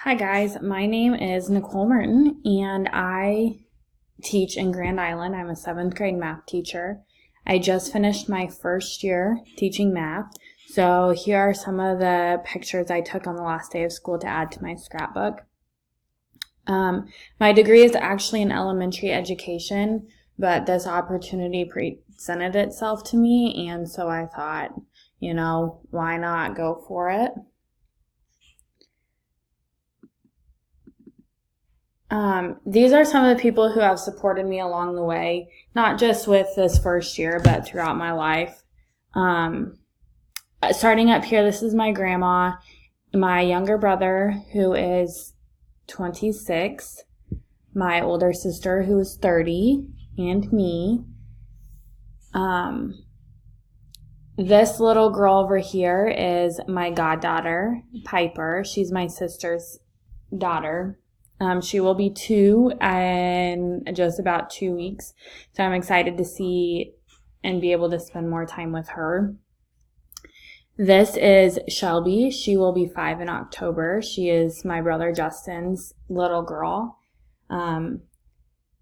Hi guys, my name is Nicole Merton and I teach in Grand Island. I'm a 7th grade math teacher. I just finished my first year teaching math. So here are some of the pictures I took on the last day of school to add to my scrapbook. My degree is actually in elementary education, but this opportunity presented itself to me, and so I thought, why not go for it? These are some of the people who have supported me along the way, not just with this first year, but throughout my life. Starting up here, this is my grandma, my younger brother, who is 26, my older sister, who is 30, and me. This little girl over here is my goddaughter, Piper. She's my sister's daughter. She will be 2 in just about 2 weeks. So I'm excited to see and be able to spend more time with her. This is Shelby. She will be 5 in October. She is my brother Justin's little girl.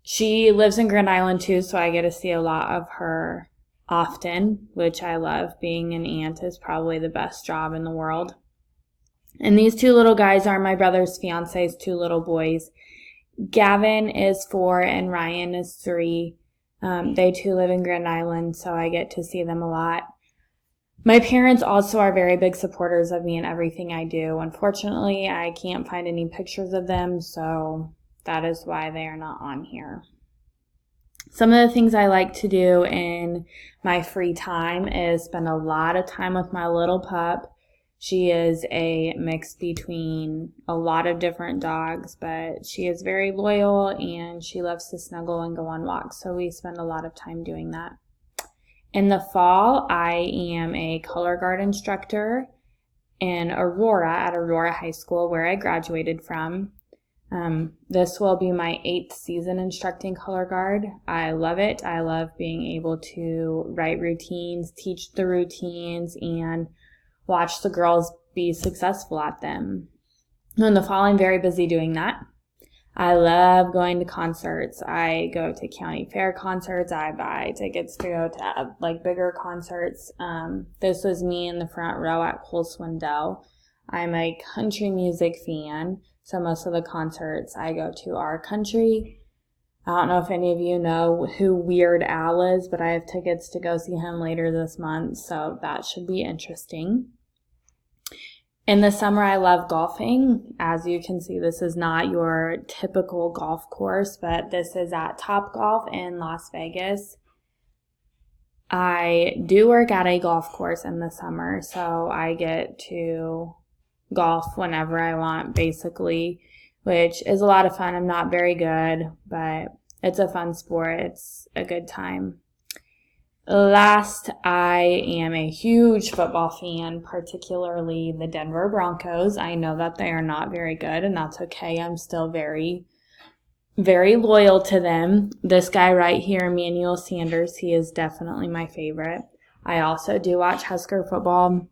She lives in Grand Island too, so I get to see a lot of her often, which I love. Being an aunt is probably the best job in the world. And these 2 little guys are my brother's fiance's 2 little boys. Gavin is 4 and Ryan is 3. They too live in Grand Island, so I get to see them a lot. My parents also are very big supporters of me in everything I do. Unfortunately, I can't find any pictures of them, so that is why they are not on here. Some of the things I like to do in my free time is spend a lot of time with my little pup. She is a mix between a lot of different dogs, but she is very loyal and she loves to snuggle and go on walks, so we spend a lot of time doing that. In the fall, I am a color guard instructor in Aurora at Aurora High School, where I graduated from. This will be my 8th season instructing color guard. I love it. I love being able to write routines, teach the routines, and watch the girls be successful at them. In the fall, I'm very busy doing that. I love going to concerts. I go to county fair concerts. I buy tickets to go to bigger concerts. This was me in the front row at Cole Swindell. I'm a country music fan, so most of the concerts I go to are country. I don't know if any of you know who Weird Al is, but I have tickets to go see him later this month, so that should be interesting. In the summer, I love golfing. As you can see, this is not your typical golf course, but this is at Topgolf in Las Vegas. I do work at a golf course in the summer, so I get to golf whenever I want, basically, which is a lot of fun. I'm not very good, but it's a fun sport. It's a good time. Last, I am a huge football fan, particularly the Denver Broncos. I know that they are not very good, and that's okay. I'm still very, very loyal to them. This guy right here, Emmanuel Sanders, he is definitely my favorite. I also do watch Husker football.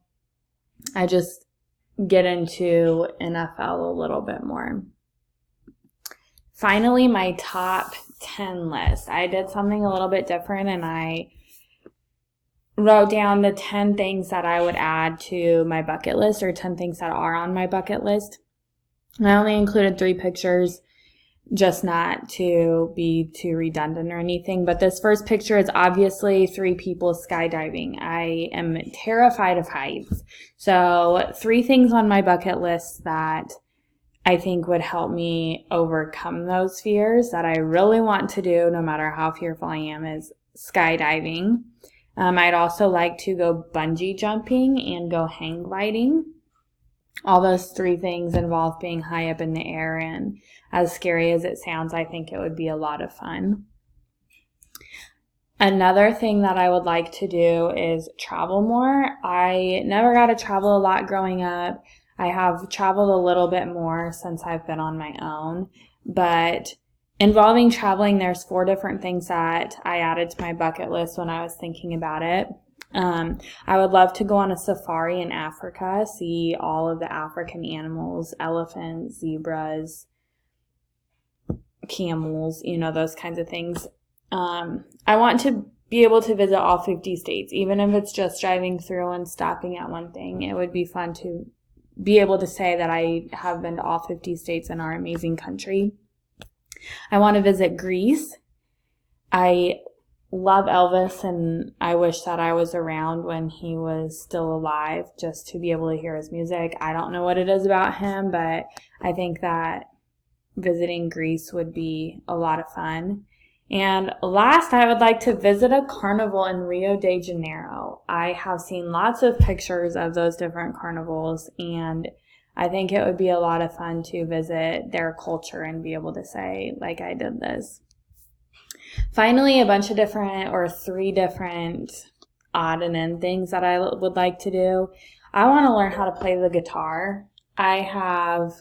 I just get into NFL a little bit more. Finally, my top 10 list. I did something a little bit different, and I wrote down the 10 things that I would add to my bucket list, or 10 things that are on my bucket list. I only included 3 pictures, just not to be too redundant or anything. But this first picture is obviously 3 people skydiving. I am terrified of heights. So 3 things on my bucket list that I think would help me overcome those fears that I really want to do, no matter how fearful I am, is skydiving. I'd also like to go bungee jumping and go hang gliding. All those 3 things involve being high up in the air, and as scary as it sounds, I think it would be a lot of fun. Another thing that I would like to do is travel more. I never got to travel a lot growing up. I have traveled a little bit more since I've been on my own, but involving traveling, there's 4 different things that I added to my bucket list when I was thinking about it. I would love to go on a safari in Africa, see all of the African animals, elephants, zebras, camels, those kinds of things. I want to be able to visit all 50 states, even if it's just driving through and stopping at one thing. It would be fun to be able to say that I have been to all 50 states in our amazing country. I want to visit Greece. I love Elvis, and I wish that I was around when he was still alive just to be able to hear his music. I don't know what it is about him, but I think that visiting Greece would be a lot of fun. And last, I would like to visit a carnival in Rio de Janeiro. I have seen lots of pictures of those different carnivals, and I think it would be a lot of fun to visit their culture and be able to say, like, I did this. Finally, a bunch of different, or 3 different odd and end things that I would like to do. I want to learn how to play the guitar. I have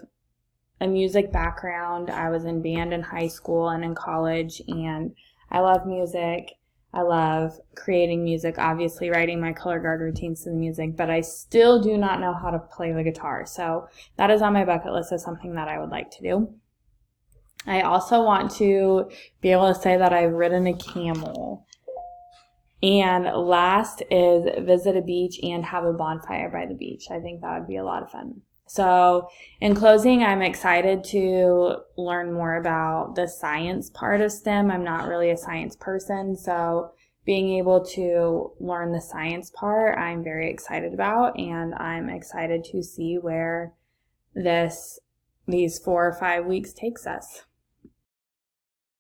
a music background. I was in band in high school and in college, and I love music. I love creating music, obviously writing my color guard routines to the music, but I still do not know how to play the guitar. So that is on my bucket list as something that I would like to do. I also want to be able to say that I've ridden a camel. And last is visit a beach and have a bonfire by the beach. I think that would be a lot of fun. So in closing, I'm excited to learn more about the science part of STEM. I'm not really a science person, so being able to learn the science part, I'm very excited about, and I'm excited to see where these 4 or 5 weeks takes us.